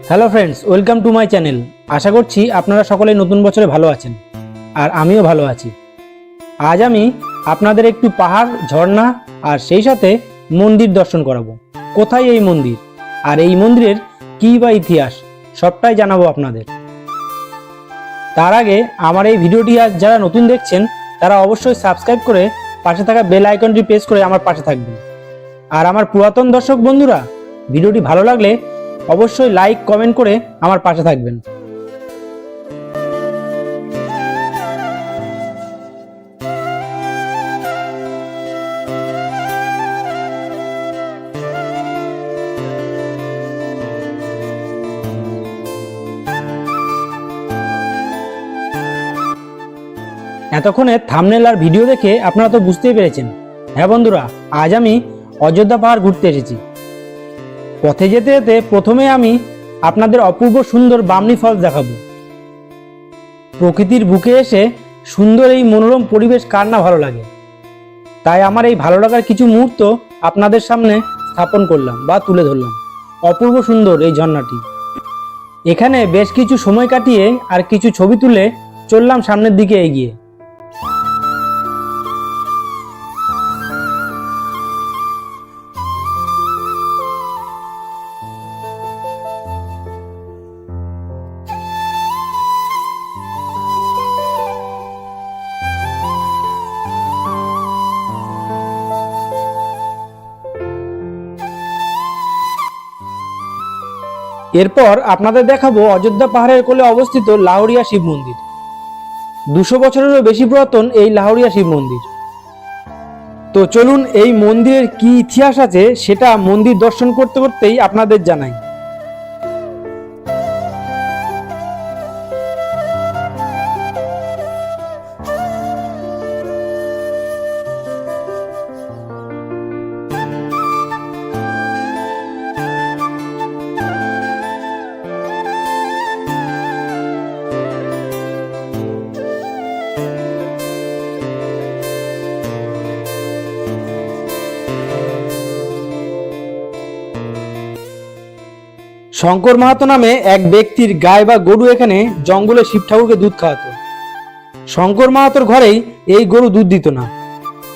Hello friends, welcome to my channel. আশা করছি আপনারা সকলে নতুন বছরে ভালো আছেন, আর আমিও ভালো আছি। আজ আমি আপনাদের একটু পাহাড়, ঝর্ণা আর সেই সাথে মন্দির দর্শন করাবো। কোথায় এই মন্দির আর এই মন্দিরের কী বা ইতিহাস সবটাই জানাবো আপনাদের। তার আগে আমার এই ভিডিওটি আজ যারা নতুন দেখছেন তারা অবশ্যই সাবস্ক্রাইব করে পাশে থাকা বেল আইকনটি প্রেস করে আমার পাশে থাকবেন। আর আমার পুরাতন দর্শক বন্ধুরা, ভিডিওটি ভালো লাগলে অবশ্যই লাইক কমেন্ট করে আমার পাশে থাকবেন। এতক্ষণে থাম্বনেল আর ভিডিও দেখে আপনারা তো বুঝতেই পেরেছেন। হ্যাঁ বন্ধুরা, আজ আমি অযোধ্যা পাহাড় ঘুরতে এসেছি। পথে যেতে যেতে প্রথমে আমি আপনাদের অপূর্ব সুন্দর বামনি ফলস দেখাবো। প্রকৃতির বুকে এসে সুন্দর এই মনোরম পরিবেশ কার না ভালো লাগে। তাই আমার এই ভালো লাগার কিছু মুহূর্ত আপনাদের সামনে স্থাপন করলাম বা তুলে ধরলাম। অপূর্ব সুন্দর এই ঝর্ণাটি। এখানে বেশ কিছু সময় কাটিয়ে আর কিছু ছবি তুলে চললাম সামনের দিকে এগিয়ে। এরপর আপনাদের দেখাবো অযোধ্যা পাহাড়ের কোলে অবস্থিত লাহোরিয়া শিব মন্দির। 200 বছরেরও বেশি পুরাতন এই লাহোরিয়া শিব মন্দির। তো চলুন এই মন্দিরের কি ইতিহাস আছে সেটা মন্দির দর্শন করতে করতেই আপনাদের জানাই। শঙ্কর মাহাতো নামে এক ব্যক্তির গায়ে বা গরু এখানে জঙ্গলে শিব ঠাকুরকে দুধ খাওয়াতো। শঙ্কর মাহাতোর ঘরেই এই গরু দুধ দিত না।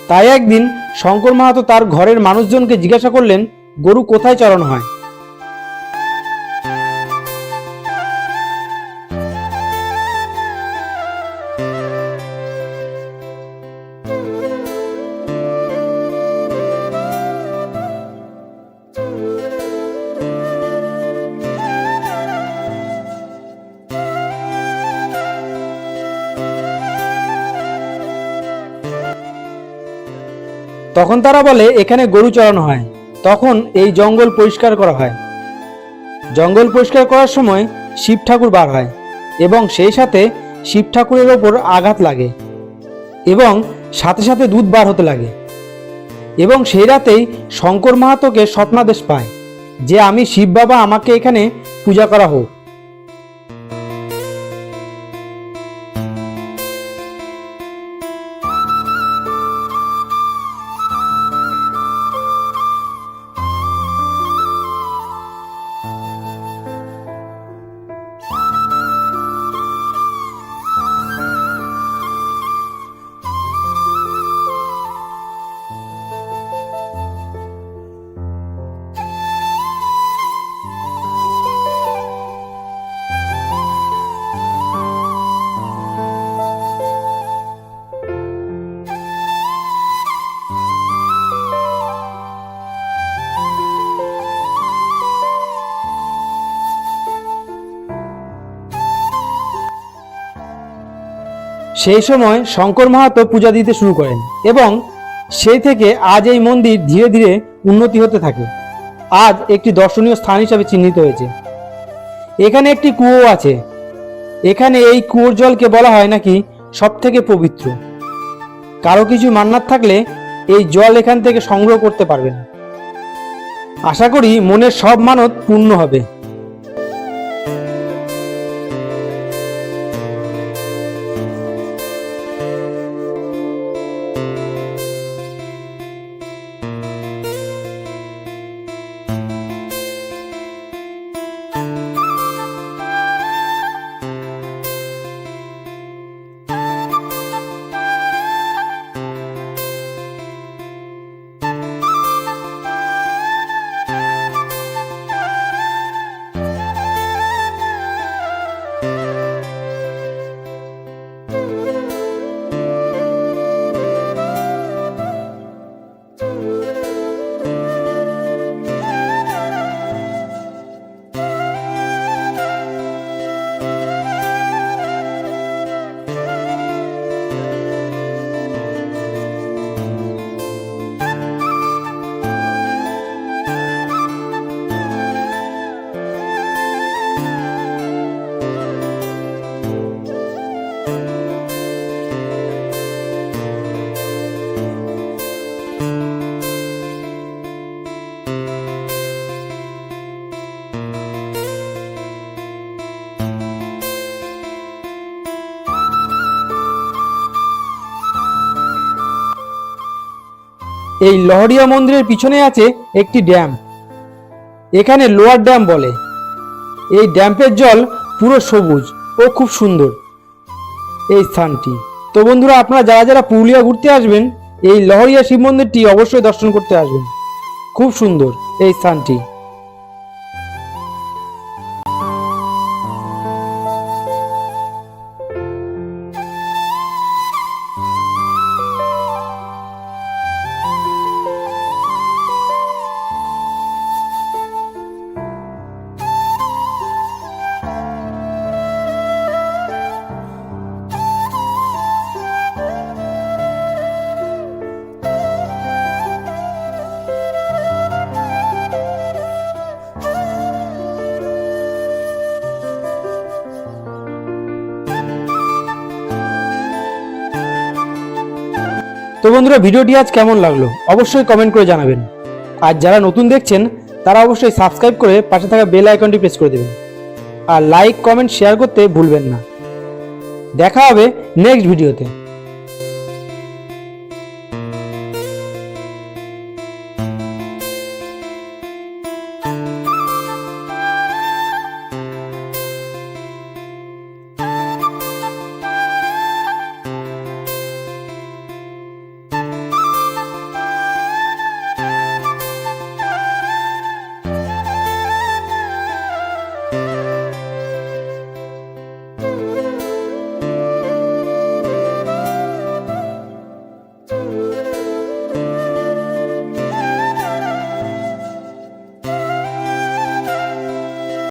তাই একদিন শঙ্কর মাহাতো তার ঘরের মানুষজনকে জিজ্ঞাসা করলেন, গরু কোথায় চরানো হয়। তখন তারা বলে এখানে গরু চড়ানো হয়। তখন এই জঙ্গল পরিষ্কার করা হয়। জঙ্গল পরিষ্কার করার সময় শিব ঠাকুর বার হয় এবং সেই সাথে শিব ঠাকুরের ওপর আঘাত লাগে এবং সাথে সাথে দুধ বার হতে লাগে। এবং সেই রাতেই শঙ্কর মাহাতোকে স্বপ্নাদেশ পায় যে আমি শিব বাবা, আমাকে এখানে পূজা করা হোক। সেই সময় শঙ্কর মাহাতো পূজা দিতে শুরু করেন এবং সেই থেকে আজ এই মন্দির ধীরে ধীরে উন্নতি হতে থাকে। আজ একটি দর্শনীয় স্থান হিসাবে চিহ্নিত হয়েছে। এখানে একটি কুয়ো আছে। এখানে এই কুয়োর জলকে বলা হয় নাকি সব থেকে পবিত্র। কারো কিছু মান্নাত থাকলে এই জল এখান থেকে সংগ্রহ করতে পারবেন। আশা করি মনের সব মানত পূর্ণ হবে। এই লহরিয়া মন্দিরের পিছনে আছে একটি ড্যাম, এখানে লোয়ার ড্যাম বলে। এই ড্যাম্পের জল পুরো সবুজ ও খুব সুন্দর এই স্থানটি। তো বন্ধুরা, আপনারা যারা যারা পুরুলিয়া ঘুরতে আসবেন এই লহরিয়া শিব মন্দিরটি অবশ্যই দর্শন করতে আসবেন, খুব সুন্দর এই স্থানটি। তো বন্ধুরা, ভিডিওটি আজ কেমন লাগলো অবশ্যই কমেন্ট করে জানাবেন। আর যারা নতুন দেখছেন তারা অবশ্যই সাবস্ক্রাইব করে পাশে থাকা বেল আইকনটি প্রেস করে দেবেন। আর লাইক, কমেন্ট, শেয়ার করতে ভুলবেন না। দেখা হবে নেক্সট ভিডিওতে।